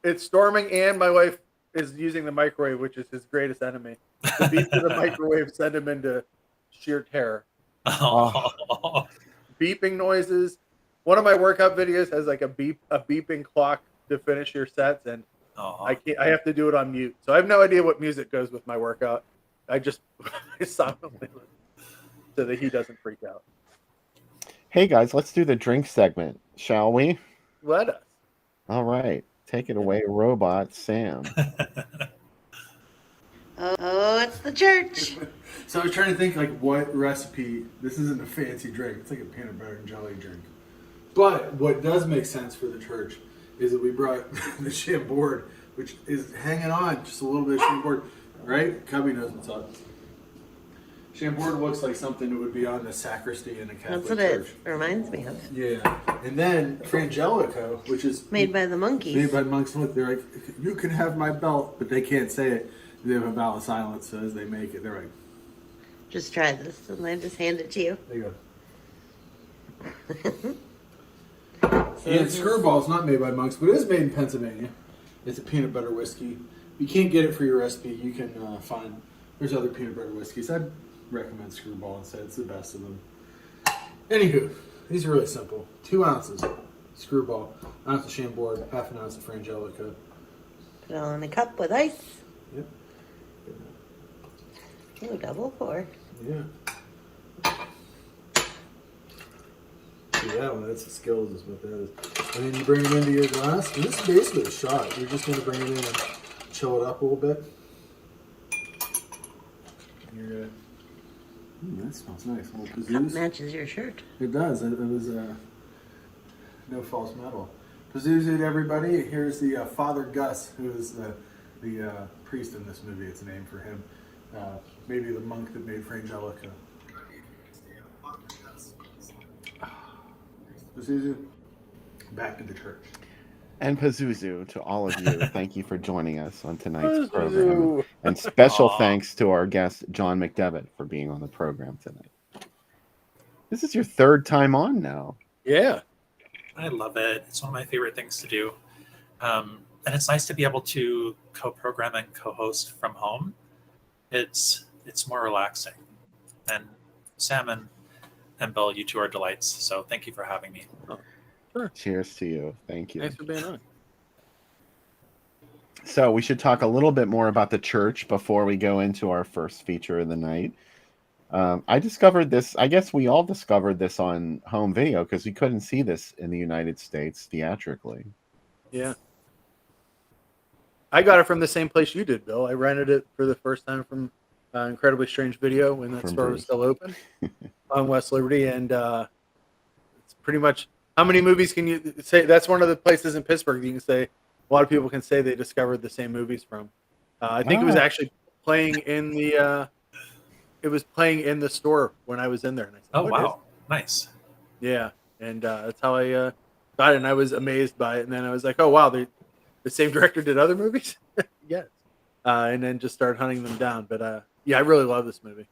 It's storming, and my wife is using the microwave, which is his greatest enemy. The beeps of the microwave send him into sheer terror. Oh. Beeping noises. One of my workout videos has like a beeping clock to finish your sets, and I have to do it on mute. So I have no idea what music goes with my workout. I just silently listen so that he doesn't freak out. Hey guys, let's do the drink segment, shall we? Let us. All right. Take it away, Robot Sam. Oh, it's the church. So I was trying to think like what recipe. This isn't a fancy drink. It's like a peanut butter and jelly drink. But what does make sense for the church is that we brought the Chambord, which is hanging on just a little bit of Chambord, right? Cubby knows what's up. Chambord looks like something that would be on the sacristy in a Catholic That's what church. it reminds me of. Yeah, and then Frangelico, which is Made by the monkeys. Made by monks. Look, they're like, you can have my belt, but they can't say it. They have a vow of silence, so as they make it, they're like, Just try this, and I just hand it to you. there you go. And Skirball's not made by monks, but it is made in Pennsylvania. It's a peanut butter whiskey. If you can't get it for your recipe, you can find, there's other peanut butter whiskeys. I'd recommend Skirball instead. It's the best of them. Anywho, these are really simple. 2 ounces Screwball, ounce of Chambord, half an ounce of Frangelico. Put it all in a cup with ice. Yep. Ooh, double pour. Yeah. Yeah, well, that's the skills is what that is. And then you bring it into your glass. And this is basically a shot. You're just going to bring it in and chill it up a little bit. And you're going to... that smells nice. A little Cup Pazoos. matches your shirt. It does. It was no false metal. Pazuzu to everybody. Here's the Father Gus, who is the priest in this movie. It's named for him. Maybe the monk that made Frangelico. Pazuzu, back to the church. And Pazuzu, to all of you, thank you for joining us on tonight's program. And special thanks to our guest, John McDevitt, for being on the program tonight. This is your 3rd time on now. Yeah. I love it. It's one of my favorite things to do. And it's nice to be able to co-program and co-host from home. It's more relaxing. And Sam and Bill, you two are delights. So thank you for having me. Oh, sure. Cheers to you. Thank you. Thanks for being on. So we should talk a little bit more about the church before we go into our first feature of the night. I discovered this. I guess we all discovered this on home video because we couldn't see this in the United States theatrically. Yeah. I got it from the same place you did, Bill. I rented it for the first time from Incredibly Strange Video when that From store Bruce. was still open on West Liberty. And it's pretty much, how many movies can you say? That's one of the places in Pittsburgh you can say, a lot of people can say they discovered the same movies from. I think it was actually playing in the, it was playing in the store when I was in there. And I said, Oh, "What wow. Nice. yeah, and that's how I got it, and I was amazed by it. And then I was like, "Oh wow, the same director did other movies." Yes, and then just started hunting them down. But yeah, I really love this movie.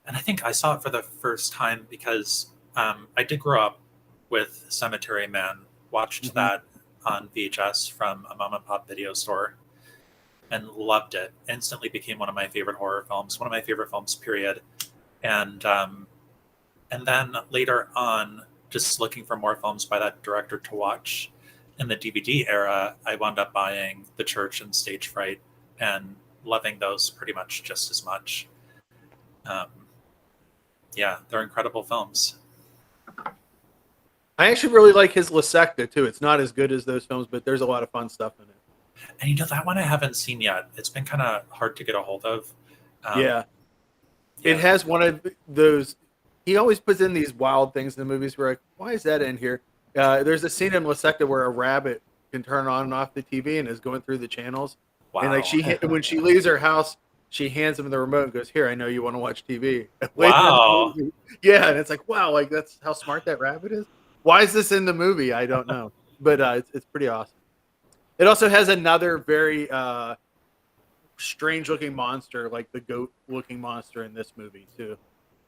And I think I saw it for the first time because I did grow up with Cemetery Man, watched that on VHS from a mom and pop video store and loved it. Instantly became one of my favorite horror films, one of my favorite films, period. And then later on, just looking for more films by that director to watch in the DVD era, I wound up buying The Church and Stage Fright and loving those pretty much just as much. Yeah, they're incredible films. I actually really like his La Secta too. It's not as good as those films, but there's a lot of fun stuff in it. And you know, that one I haven't seen yet. It's been kind of hard to get a hold of. Yeah. It has one of those. He always puts in these wild things in the movies. Where like, why is that in here? There's a scene in La Secta where a rabbit can turn on and off the TV and is going through the channels. Wow. And like when she leaves her house, she hands him the remote and goes, "Here, I know you want to watch TV." Wow. Yeah, and it's like, wow, like that's how smart that rabbit is. Why is this in the movie? I don't know, but it's pretty awesome. It also has another very strange looking monster, like the goat looking monster in this movie too,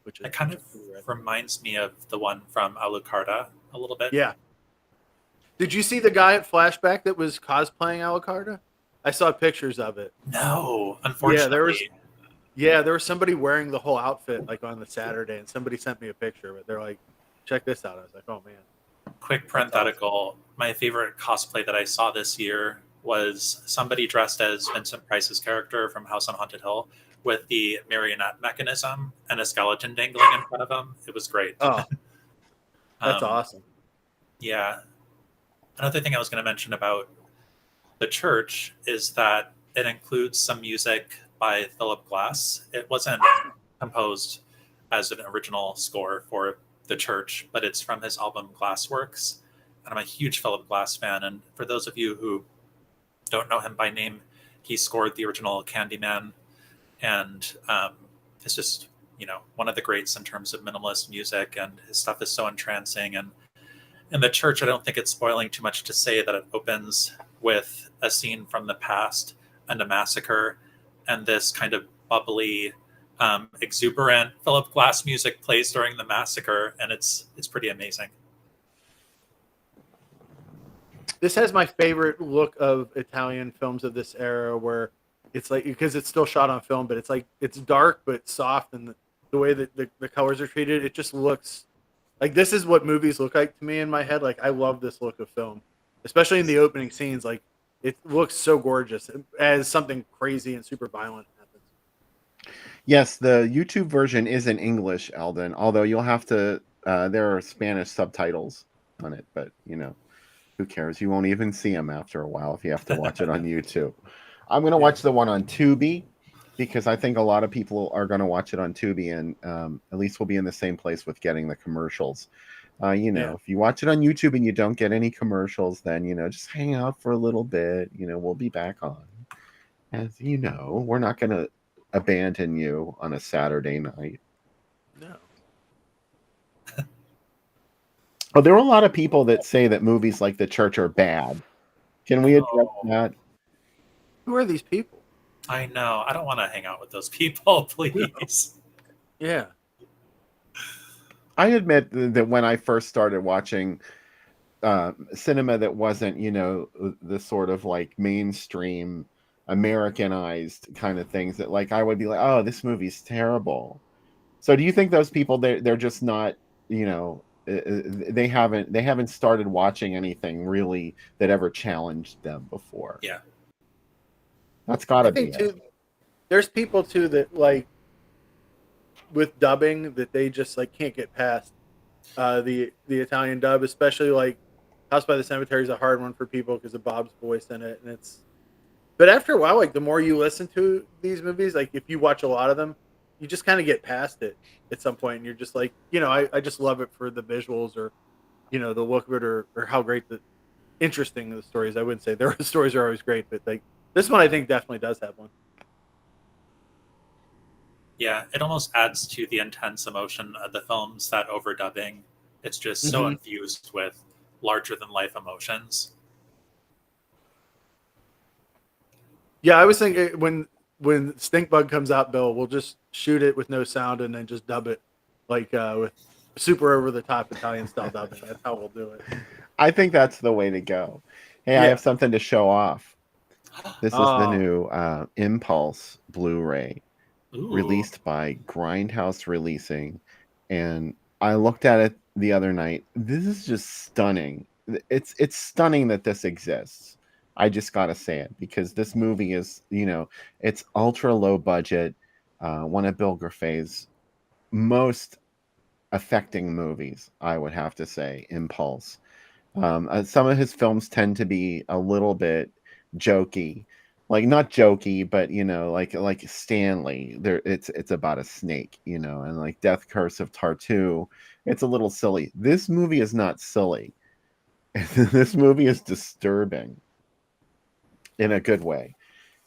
which is It kind of reminds me of the one from Alucarda a little bit. yeah. Did you see the guy at Flashback that was cosplaying Alucarda? I saw pictures of it. No, unfortunately. There was somebody wearing the whole outfit like on the Saturday, and somebody sent me a picture of it. They're like, check this out. I was like, oh man. Quick parenthetical, my favorite cosplay that I saw this year was somebody dressed as Vincent Price's character from House on Haunted Hill with the marionette mechanism and a skeleton dangling in front of him. It was great. Oh, that's awesome. Yeah. Another thing I was going to mention about the church is that it includes some music by Philip Glass. It wasn't composed as an original score for the church, but it's from his album Glassworks. And I'm a huge Philip Glass fan. And for those of you who don't know him by name, he scored the original Candyman. And it's just, one of the greats in terms of minimalist music. And his stuff is so entrancing. And in the church, I don't think it's spoiling too much to say that it opens with a scene from the past and a massacre. And this kind of bubbly, exuberant Philip Glass music plays during the massacre, and it's pretty amazing. This has my favorite look of Italian films of this era, where it's like, because it's still shot on film, but it's like it's dark but soft, and the way that the colors are treated, it just looks like this is what movies look like to me in my head. Like I love this look of film, especially in the opening scenes. Like it looks so gorgeous as something crazy and super violent happens. Yes, the YouTube version is in English, Eldon, although you'll have to, there are Spanish subtitles on it, but, who cares? You won't even see them after a while if you have to watch it on YouTube. I'm going to watch the one on Tubi because I think a lot of people are going to watch it on Tubi, and at least we'll be in the same place with getting the commercials. If you watch it on YouTube and you don't get any commercials, then, just hang out for a little bit. We'll be back on. As you know, we're not going to abandon you on a Saturday night. No. Oh, there are a lot of people that say that movies like The Church are bad. Can we address that? Who are these people? I know. I don't want to hang out with those people, please. Yeah. I admit that when I first started watching cinema that wasn't, the sort of like mainstream Americanized kind of things, that like I would be like, oh, this movie's terrible. So do you think those people, they're just not, they haven't started watching anything really that ever challenged them before? Yeah, that's gotta be it. Too, there's people too that like with dubbing that they just like can't get past the Italian dub, especially like House by the Cemetery is a hard one for people because of Bob's voice in it, and but after a while, like the more you listen to these movies, like if you watch a lot of them, you just kind of get past it at some point, and you're just like, I just love it for the visuals or, the look of it or how great interesting the stories. I wouldn't say their stories are always great, but like this one, I think definitely does have one. Yeah, it almost adds to the intense emotion of the films, that overdubbing. It's just so infused with larger than life emotions. Yeah, I was thinking when Stink Bug comes out, Bill, we'll just shoot it with no sound and then just dub it like with super over the top Italian style dubbing. That's how we'll do it. I think that's the way to go. Hey, I have something to show off. This is the new Impulse Blu-ray. Ooh. Released by Grindhouse Releasing, and I looked at it the other night. This is just stunning. It's stunning that this exists. I just gotta say it because this movie is, it's ultra low budget. One of Bill Griffey's most affecting movies, I would have to say. Impulse. Some of his films tend to be a little bit jokey. Like not jokey, but like Stanley. It's about a snake, and like Death Curse of Tartu. It's a little silly. This movie is not silly. This movie is disturbing in a good way,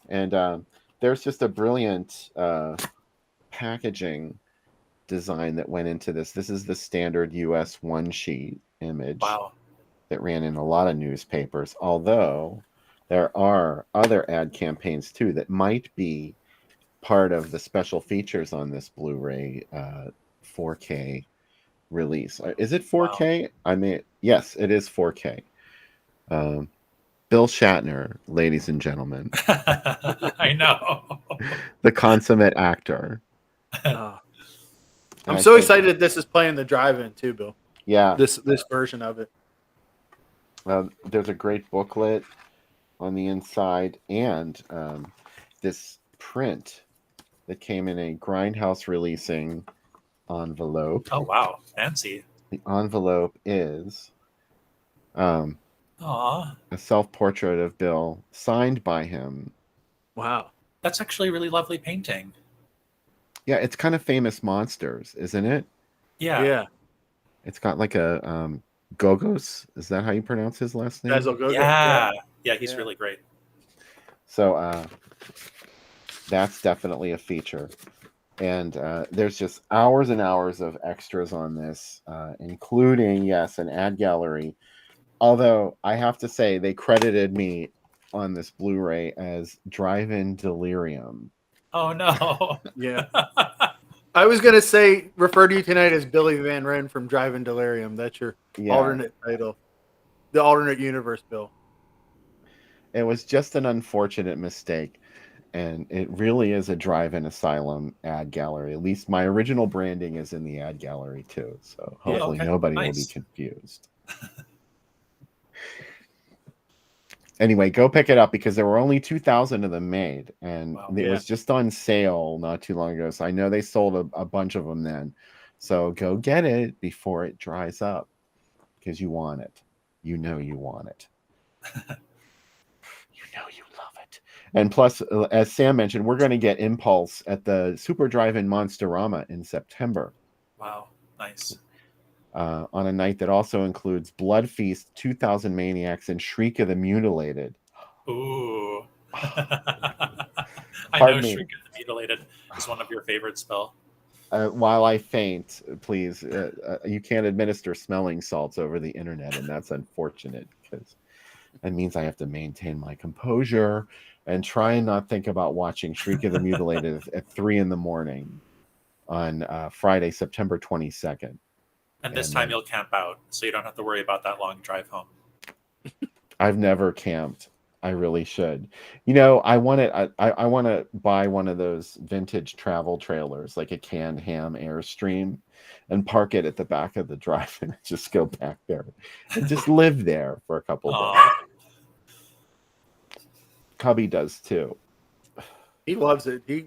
and there's just a brilliant packaging design that went into this. This is the standard US one sheet image. Wow. That ran in a lot of newspapers, although there are other ad campaigns too that might be part of the special features on this Blu-ray 4K release. Is it 4K? I mean, yes, it is 4K. Bill Shatner, ladies and gentlemen, I know. the consummate actor. I'm And I so think- excited this is playing the drive-in too, Bill. Yeah, This version of it. there's a great booklet on the inside, and this print that came in a Grindhouse releasing envelope. Oh wow, fancy. The envelope is Aw. a self-portrait of Bill signed by him. Wow. That's actually a really lovely painting. Yeah, it's kind of Famous Monsters, isn't it? Yeah. It's got like a Gogos. Is that how you pronounce his last name? Basil Gogo. Yeah. He's Yeah. really great. So that's definitely a feature. And there's just hours and hours of extras on this, including, yes, an ad gallery. Although I have to say, they credited me on this Blu-ray as Drive-In Delirium. Oh no. Yeah. I was gonna say refer to you tonight as Billy Van Ren from Drive-In Delirium. That's your alternate title. The alternate universe, Bill. It was just an unfortunate mistake. And it really is a Drive-In Asylum ad gallery. At least my original branding is in the ad gallery too. So hopefully nobody will be confused. Anyway, go pick it up because there were only 2,000 of them made. And it was just on sale not too long ago. So I know they sold a bunch of them then. So go get it before it dries up because you want it. You know you want it. You know you love it. And plus, as Sam mentioned, we're going to get Impulse at the Super Drive-In Monsterama in September. Wow, nice. On a night that also includes Blood Feast, 2000 Maniacs, and Shriek of the Mutilated. Ooh. I Pardon know me. Shriek of the Mutilated is one of your favorites, Bill. While I faint, please, you can't administer smelling salts over the internet, and that's unfortunate because that means I have to maintain my composure and try and not think about watching Shriek of the Mutilated at 3 a.m. on Friday, September 22nd. And this time you'll camp out, so you don't have to worry about that long drive home. I've never camped. I really should. You know, I want to buy one of those vintage travel trailers, like a canned ham Airstream, and park it at the back of the drive-in and just go back there and just live there for a couple days. Cubby does too. He loves it. He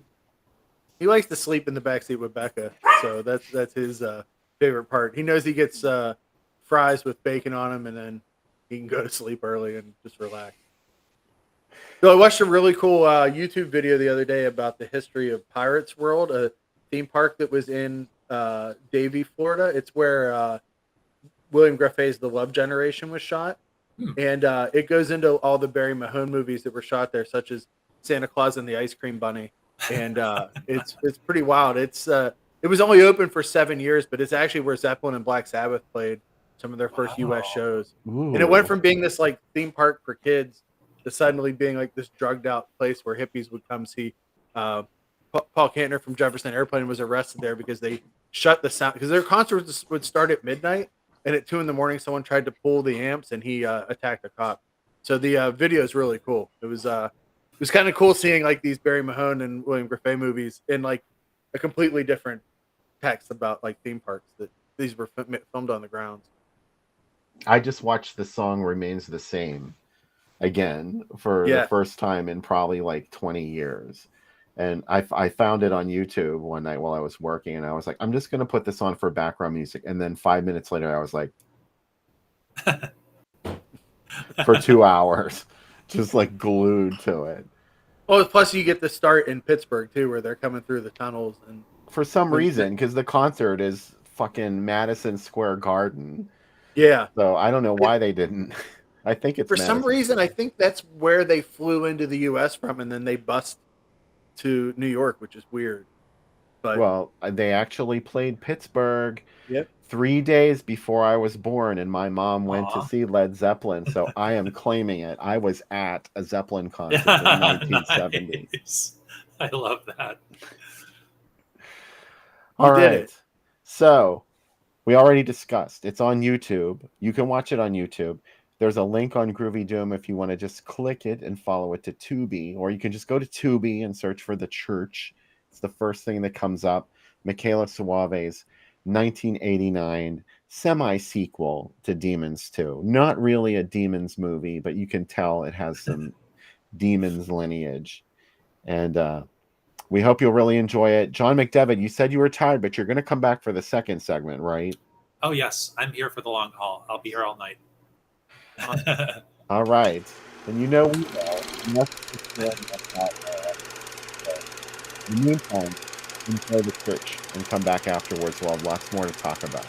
likes to sleep in the backseat with Becca, so that's his favorite part. He knows he gets fries with bacon on them, and then he can go to sleep early and just relax. So I watched a really cool YouTube video the other day about the history of Pirates World, a theme park that was in Davie, Florida. It's where William Griffey's The Love Generation was shot. And it goes into all the Barry Mahone movies that were shot there, such as Santa Claus and the Ice Cream Bunny. And it's pretty wild. It was only open for 7 years, but it's actually where Zeppelin and Black Sabbath played some of their first U.S. shows. Ooh. And it went from being this like theme park for kids to suddenly being like this drugged out place where hippies would come see. Paul Kantner from Jefferson Airplane was arrested there because they shut the sound because their concerts would start at midnight, and at 2 a.m. someone tried to pull the amps and he attacked a cop. So the video is really cool. It was kind of cool seeing like these Barry Mahone and William Griffey movies in like a completely different text about like theme parks that these were filmed on the grounds. I just watched The Song Remains the Same again for the first time in probably like 20 years. And I found it on YouTube one night while I was working, and I was like, I'm just going to put this on for background music. And then 5 minutes later, I was like, for 2 hours, just like glued to it. Oh, plus you get the start in Pittsburgh too, where they're coming through the tunnels. And for some reason, because the concert is fucking Madison Square Garden. Yeah. So I don't know why they didn't. I think it's for some reason, I think that's where they flew into the U.S. from, and then they bust to New York, which is weird. But well, they actually played Pittsburgh. Yep. 3 days before I was born, and my mom went to Aw. see Led Zeppelin, so I am claiming it. I was at a Zeppelin concert in 1970. Nice. I love that. All did right. it. So we already discussed. It's on YouTube. You can watch it on YouTube. There's a link on Groovy Doom if you want to just click it and follow it to Tubi, or you can just go to Tubi and search for The Church. It's the first thing that comes up. Michaela Suave's 1989 semi-sequel to Demons 2. Not really a Demons movie, but you can tell it has some Demons lineage. And we hope you'll really enjoy it. John McDevitt, you said you were tired, but you're going to come back for the second segment, right? Oh, yes. I'm here for the long haul. I'll be here all night. All right. And you know we will. In the meantime, enjoy The Church and come back afterwards. We'll have lots more to talk about.